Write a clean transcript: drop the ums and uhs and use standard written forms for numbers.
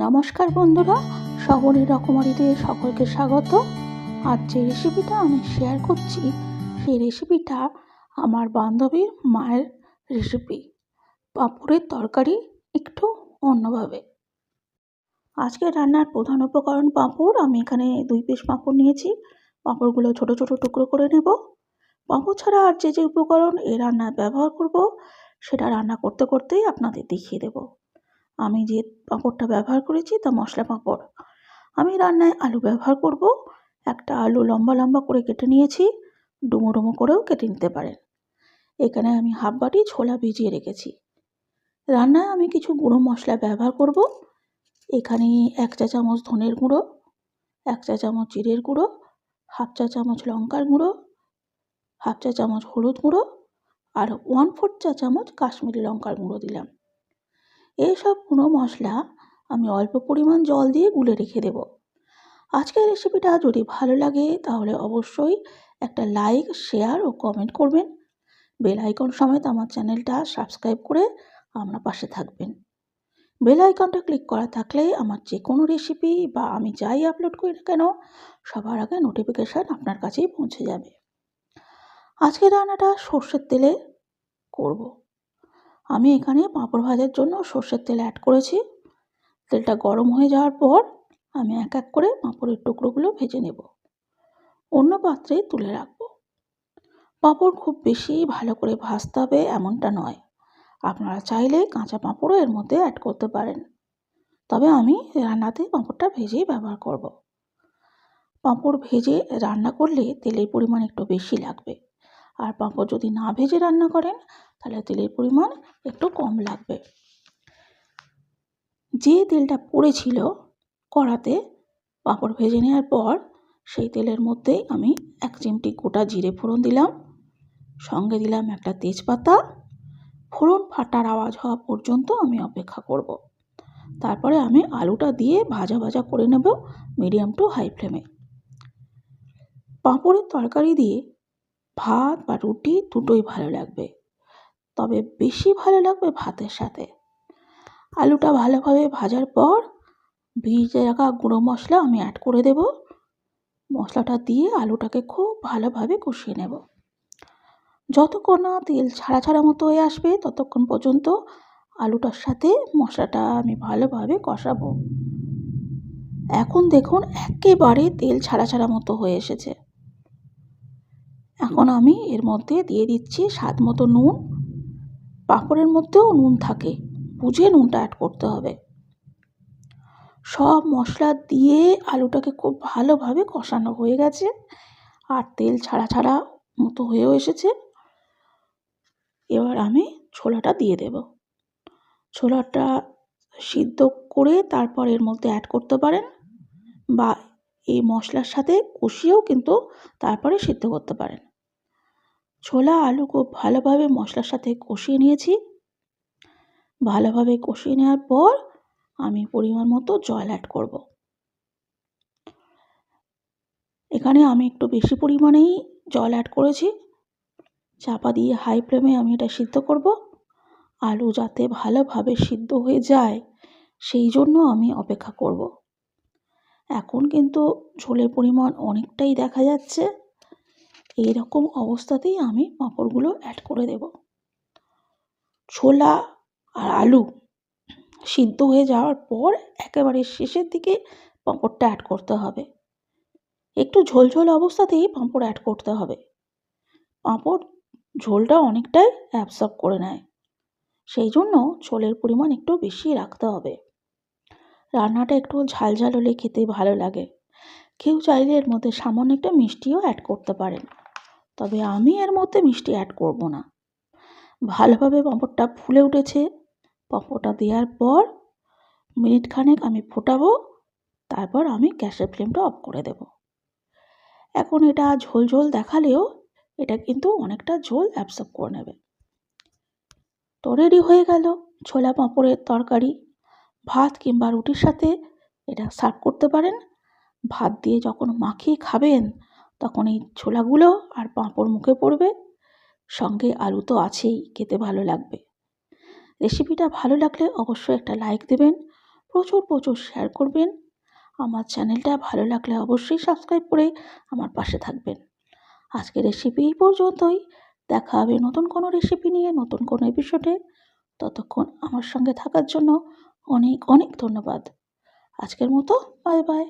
নমস্কার বন্ধুরা, শহরের রকমারিতে সকলকে স্বাগত। আজ যে রেসিপিটা আমি শেয়ার করছি সেই রেসিপিটা আমার বান্ধবীর মায়ের রেসিপি। পাঁপড়ের তরকারি একটু অন্যভাবে। আজকে রান্নার প্রধান উপকরণ পাঁপড়। আমি এখানে 2 পিস পাঁপড় নিয়েছি। পাঁপড়গুলো ছোট ছোট টুকরো করে নেব। পাঁপড় ছাড়া আর যে উপকরণ এই রান্নায় ব্যবহার করব সেটা রান্না করতে করতেই আপনাদের দেখিয়ে দেব। আমি যে পাঁপড়টা ব্যবহার করেছি তা মশলা পাঁপড়। আমি রান্নায় আলু ব্যবহার করব। একটা আলু লম্বা লম্বা করে কেটে নিয়েছি, ডুমো ডুমো করেও কেটে নিতে পারেন। এখানে আমি হাফ বাটি ছোলা ভিজিয়ে রেখেছি। রান্নায় আমি কিছু গুঁড়ো মশলা ব্যবহার করব। এখানে 1 চা চামচ ধনের গুঁড়ো, 1 চা চামচ জিরের গুঁড়ো, হাফ চা চামচ লঙ্কার গুঁড়ো, হাফ চা চামচ হলুদ গুঁড়ো আর 1/4 চা চামচ কাশ্মীরি লঙ্কার গুঁড়ো দিলাম। এইসব গুঁড়ো মশলা আমি অল্প পরিমাণ জল দিয়ে গুলে রেখে দেব। আজকের রেসিপিটা যদি ভালো লাগে তাহলে অবশ্যই একটা লাইক, শেয়ার ও কমেন্ট করবেন। বেল আইকন সমেত আমার চ্যানেলটা সাবস্ক্রাইব করে আমার পাশে থাকবেন। বেল আইকনটা ক্লিক করা থাকলে আমার যে কোনো রেসিপি বা আমি যাই আপলোড করি না কেন সবার আগে নোটিফিকেশান আপনার কাছেই পৌঁছে যাবে। আজকের রান্নাটা সর্ষের তেলে করব। আমি এখানে পাঁপড় ভাজার জন্য সর্ষের তেল অ্যাড করেছি। তেলটা গরম হয়ে যাওয়ার পর আমি এক এক করে পাঁপড়ের টুকরোগুলো ভেজে নেব। অন্য পাত্রে তুলে রাখবো। পাঁপড় খুব বেশি ভালো করে ভাজতে হবে এমনটা নয়। আপনারা চাইলে কাঁচা পাঁপড়ও এর মধ্যে অ্যাড করতে পারেন, তবে আমি রান্নাতে পাঁপড়টা ভেজেই ব্যবহার করব। পাঁপড় ভেজে রান্না করলে তেলের পরিমাণ একটু বেশি লাগবে, আর পাঁপড় যদি না ভেজে রান্না করেন তাহলে তেলের পরিমাণ একটু কম লাগবে। যে তেলটা পড়েছিল কড়াতে পাঁপড় ভেজে নেওয়ার পর সেই তেলের মধ্যেই আমি 1 চিমটি গোটা জিরে ফোড়ন দিলাম, সঙ্গে দিলাম একটা তেজপাতা। ফোড়ন ফাটার আওয়াজ হওয়া পর্যন্ত আমি অপেক্ষা করব। তারপরে আমি আলুটা দিয়ে ভাজা ভাজা করে নেব মিডিয়াম টু হাই ফ্লেমে। পাঁপড়ের তরকারি দিয়ে ভাত বা রুটি দুটোই ভালো লাগবে, তবে বেশি ভালো লাগবে ভাতের সাথে। আলুটা ভালোভাবে ভাজার পর ভিজে রাখা গুঁড়ো মশলা আমি অ্যাড করে দেব। মশলাটা দিয়ে আলুটাকে খুব ভালোভাবে কষিয়ে নেব। যতক্ষণ না তেল ছাড়া ছাড়া মতো হয়ে আসবে ততক্ষণ পর্যন্ত আলুটার সাথে মশলাটা আমি ভালোভাবে কষাবো। এখন দেখুন একেবারে তেল ছাড়া ছাড়া মতো হয়ে এসেছে। এখন আমি এর মধ্যে দিয়ে দিচ্ছি স্বাদ মতো নুন। পাঁপড়ের মধ্যেও নুন থাকে, বুঝে নুনটা অ্যাড করতে হবে। সব মশলা দিয়ে আলুটাকে খুব ভালোভাবে কষানো হয়ে গেছে আর তেল ছাড়া ছাড়া মতো হয়েও এসেছে। এবার আমি ছোলাটা দিয়ে দেব। ছোলাটা সিদ্ধ করে তারপর এর মধ্যে অ্যাড করতে পারেন, বা এই মশলার সাথে কষিয়েও কিন্তু তারপরে সিদ্ধ করতে পারেন। ছোলা আলু খুব ভালোভাবে মশলার সাথে কষিয়ে নিয়েছি। ভালোভাবে কষিয়ে নেওয়ার পর আমি পরিমাণ মতো জল অ্যাড করব। এখানে আমি একটু বেশি পরিমাণেই জল অ্যাড করেছি। চাপা দিয়ে হাই ফ্লেমে আমি এটা সিদ্ধ করব। আলু যাতে ভালোভাবে সিদ্ধ হয়ে যায় সেই জন্য আমি অপেক্ষা করব। এখন কিন্তু ঝোলের পরিমাণ অনেকটাই দেখা যাচ্ছে। এই রকম অবস্থাতেই আমি পাঁপড়গুলো অ্যাড করে দেব। ছোলা আর আলু সিদ্ধ হয়ে যাওয়ার পর একেবারে শেষের দিকে পাঁপড়টা অ্যাড করতে হবে। একটু ঝোলঝোল অবস্থাতেই পাঁপড় অ্যাড করতে হবে। পাঁপড় ঝোলটা অনেকটাই অ্যাবসর্ব করে নেয়, সেই জন্য ঝোলের পরিমাণ একটু বেশি রাখতে হবে। রান্নাটা একটু ঝাল ঝাল হলে খেতে ভালো লাগে। কেউ চাইলে এর মধ্যে সামান্য একটা মিষ্টিও অ্যাড করতে পারেন, তবে আমি এর মধ্যে মিষ্টি অ্যাড করব না। ভালোভাবে পাঁপড়টা ফুলে উঠেছে। পাঁপড়টা দেওয়ার পর মিনিট খানেক আমি ফোটাবো, তারপর আমি গ্যাসের ফ্লেমটা অফ করে দেব। এখন এটা ঝোল ঝোল দেখালেও এটা কিন্তু অনেকটা ঝোল অ্যাবসর্ব করে নেবে। তো রেডি হয়ে গেল ছোলা পাঁপড়ের তরকারি। ভাত কিংবা রুটির সাথে এটা সার্ভ করতে পারেন। ভাত দিয়ে যখন মাখিয়ে খাবেন তখন এই ছোলাগুলো আর পাঁপড় মুখে পড়বে, সঙ্গে আলু তো আছেই, খেতে ভালো লাগবে। রেসিপিটা ভালো লাগলে অবশ্যই একটা লাইক দেবেন, প্রচুর প্রচুর শেয়ার করবেন। আমার চ্যানেলটা ভালো লাগলে অবশ্যই সাবস্ক্রাইব করে আমার পাশে থাকবেন। আজকের রেসিপি এই পর্যন্তই। দেখা হবে নতুন কোনো রেসিপি নিয়ে, নতুন কোনো এপিসোডে। ততক্ষণ আমার সঙ্গে থাকার জন্য অনেক অনেক ধন্যবাদ। আজকের মতো বাই বাই।